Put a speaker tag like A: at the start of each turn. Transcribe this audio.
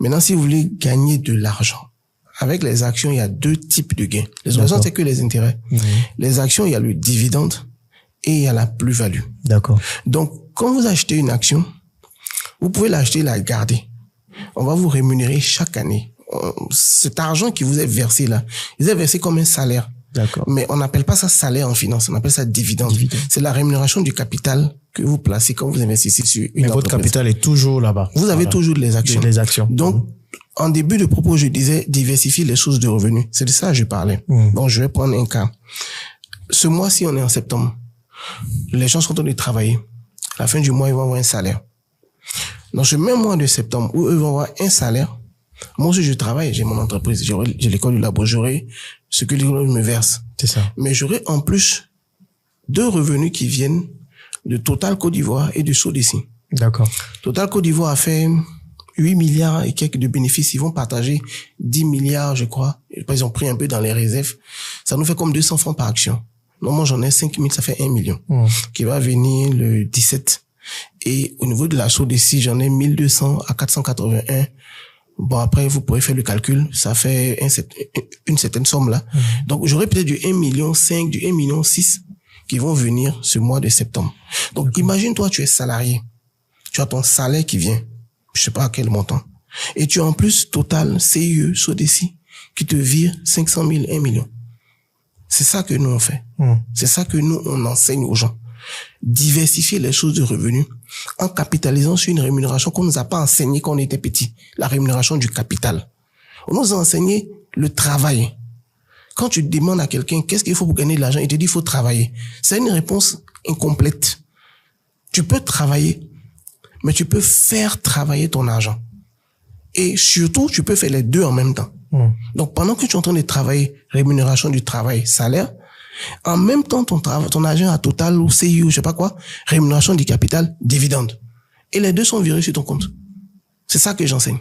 A: Maintenant, si vous voulez gagner de l'argent, avec les actions, il y a deux types de gains. Les options, c'est que les intérêts. Les actions, il y a le dividende et il y a la plus-value.
B: D'accord.
A: Donc, quand vous achetez une action, vous pouvez l'acheter et la garder. On va vous rémunérer chaque année. Cet argent qui vous est versé là, il est versé comme un salaire.
B: D'accord.
A: Mais on n'appelle pas ça salaire en finance, on appelle ça dividende. C'est la rémunération du capital que vous placez quand vous investissez sur une entreprise.
B: Votre capital est toujours là-bas.
A: Vous avez toujours les actions.
B: Les actions.
A: Donc, en début de propos, je disais diversifier les sources de revenus. C'est de ça que je parlais. Donc, je vais prendre un cas. Ce mois-ci, on est en septembre. Les gens sont en train de travailler. À la fin du mois, ils vont avoir un salaire. Dans ce même mois de septembre, où eux vont avoir un salaire, moi aussi, je travaille, j'ai mon entreprise, j'ai l'école du labo, j'aurai ce que l'école me verse.
B: C'est ça.
A: Mais j'aurai en plus 2 revenus qui viennent de Total Côte d'Ivoire et du SODECI.
B: D'accord.
A: Total Côte d'Ivoire a fait 8 milliards et quelques de bénéfices. Ils vont partager 10 milliards, je crois. Ils ont pris un peu dans les réserves. Ça nous fait comme 200 francs par action. Normalement, j'en ai 5 000, ça fait 1 million. Qui va venir le 17. Et au niveau de la SODECI, j'en ai 1200 à 481. Bon, après, vous pourrez faire le calcul. Ça fait une certaine somme là. Donc, j'aurai peut-être du 1,5 million, du 1,6 million qui vont venir ce mois de septembre. Donc, imagine-toi, tu es salarié. Tu as ton salaire qui vient. Je sais pas à quel montant. Et tu as en plus Total, CIE, SODECI, qui te vire 500 000, 1 million. C'est ça que nous on fait. C'est ça que nous on enseigne aux gens. Diversifier les sources de revenus en capitalisant sur une rémunération qu'on nous a pas enseigné quand on était petit. La rémunération du capital. On nous a enseigné le travail. Quand tu demandes à quelqu'un qu'est-ce qu'il faut pour gagner de l'argent, il te dit il faut travailler. C'est une réponse incomplète. Tu peux travailler, mais tu peux faire travailler ton argent. Et surtout, tu peux faire les deux en même temps. Donc, pendant que tu es en train de travailler, rémunération du travail, salaire, en même temps, ton argent à Total ou CIU, je sais pas quoi, rémunération du capital, dividende. Et les deux sont virés sur ton compte. C'est ça que j'enseigne.